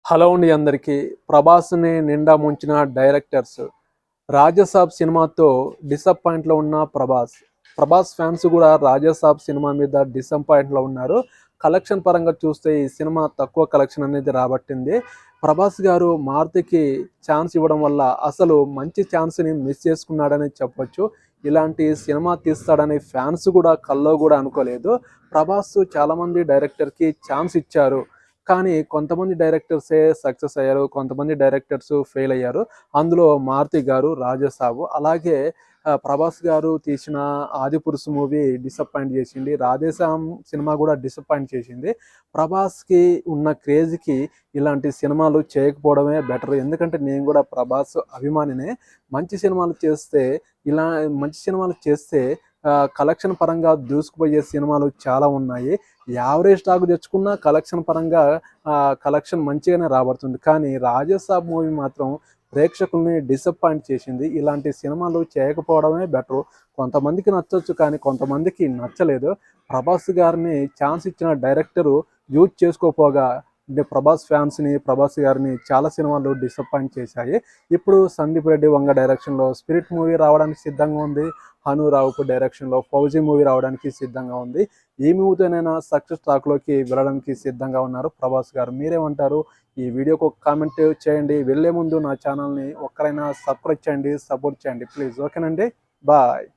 Hello అండి అందరికీ. ప్రభాస్‌ని నిండా ముంచిన డైరెక్టర్స్. 'రాజసాబ్' సినిమాతో డిసప్పాయింట్‌లో ఉన్న ప్రభాస్. ప్రభాస్ ఫ్యాన్స్ కూడా 'రాజసాబ్' సినిమా మీద డిసప్పాయింట్‌లో ఉన్నారు. కలెక్షన్ పరంగా చూస్తే ఈ సినిమా తక్కువ కలెక్షన్ అనేది రాబట్టింది. ప్రభాస్ గారు 'మారుతికి' ఛాన్స్ ఇవ్వడం వల్ల అసలు మంచి ఛాన్స్‌ని మిస్ చేసుకున్నాడని చెప్పొచ్చు. ఇలాంటి సినిమా తీస్తాడని ఫ్యాన్స్ కూడా కల్లో కూడా అనుకోలేదు. ప్రభాస్ చాలామంది డైరెక్టర్‌కి ఛాన్స్ ఇచ్చారు. కానీ కొంతమంది డైరెక్టర్సే సక్సెస్ అయ్యారు. కొంతమంది డైరెక్టర్స్ ఫెయిల్ అయ్యారు. అందులో 'మారుతి' గారు 'రాజసాబు'. అలాగే ప్రభాస్ గారు తీసిన 'ఆదిపురుష్' మూవీ డిసప్పాయింట్ చేసింది. 'రాధేశ్యామ్' సినిమా కూడా డిసప్పాయింట్ చేసింది. ప్రభాస్‌కి ఉన్న క్రేజ్‌కి ఇలాంటి సినిమాలు చేయకపోవడమే బెటర్. ఎందుకంటే నేను కూడా ప్రభాస్ అభిమానినే. మంచి సినిమాలు చేస్తే ఇలా మంచి సినిమాలు చేస్తే కలెక్షన్ పరంగా దూసుకుపోయే సినిమాలు చాలా ఉన్నాయి. యావరేజ్ టాక్ తెచ్చుకున్న కలెక్షన్ పరంగా కలెక్షన్ మంచిగానే రాబడుతుంది. కానీ 'రాజసాబ్' మూవీ మాత్రం ప్రేక్షకుల్ని డిసప్పాయింట్ చేసింది. ఇలాంటి సినిమాలు చేయకపోవడమే బెటరు. కొంతమందికి నచ్చొచ్చు కానీ కొంతమందికి నచ్చలేదు. ప్రభాస్ గారిని ఛాన్స్ ఇచ్చిన డైరెక్టరు యూజ్ చేసుకోపోగా అంటే ప్రభాస్ ఫ్యాన్స్‌ని, ప్రభాస్ గారిని చాలా సినిమాలు డిసప్పాయింట్ చేశాయి. ఇప్పుడు సందీప్ రెడ్డి వంగ డైరెక్షన్‌లో 'స్పిరిట్' మూవీ రావడానికి సిద్ధంగా ఉంది. హను రావుపు డైరెక్షన్‌లో 'ఫౌజీ' మూవీ రావడానికి సిద్ధంగా ఉంది. ఈ మూవీతోనైనా సక్సెస్ టాక్‌లోకి వెళ్ళడానికి సిద్ధంగా ఉన్నారు ప్రభాస్ గారు. మీరేమంటారు? ఈ వీడియోకి ఒక కామెంట్ చేయండి. వెళ్ళే ముందు నా ఛానల్‌ని ఒక్కరైనా సబ్స్క్రైబ్ చేయండి, సపోర్ట్ చేయండి ప్లీజ్. ఓకేనండి. బాయ్.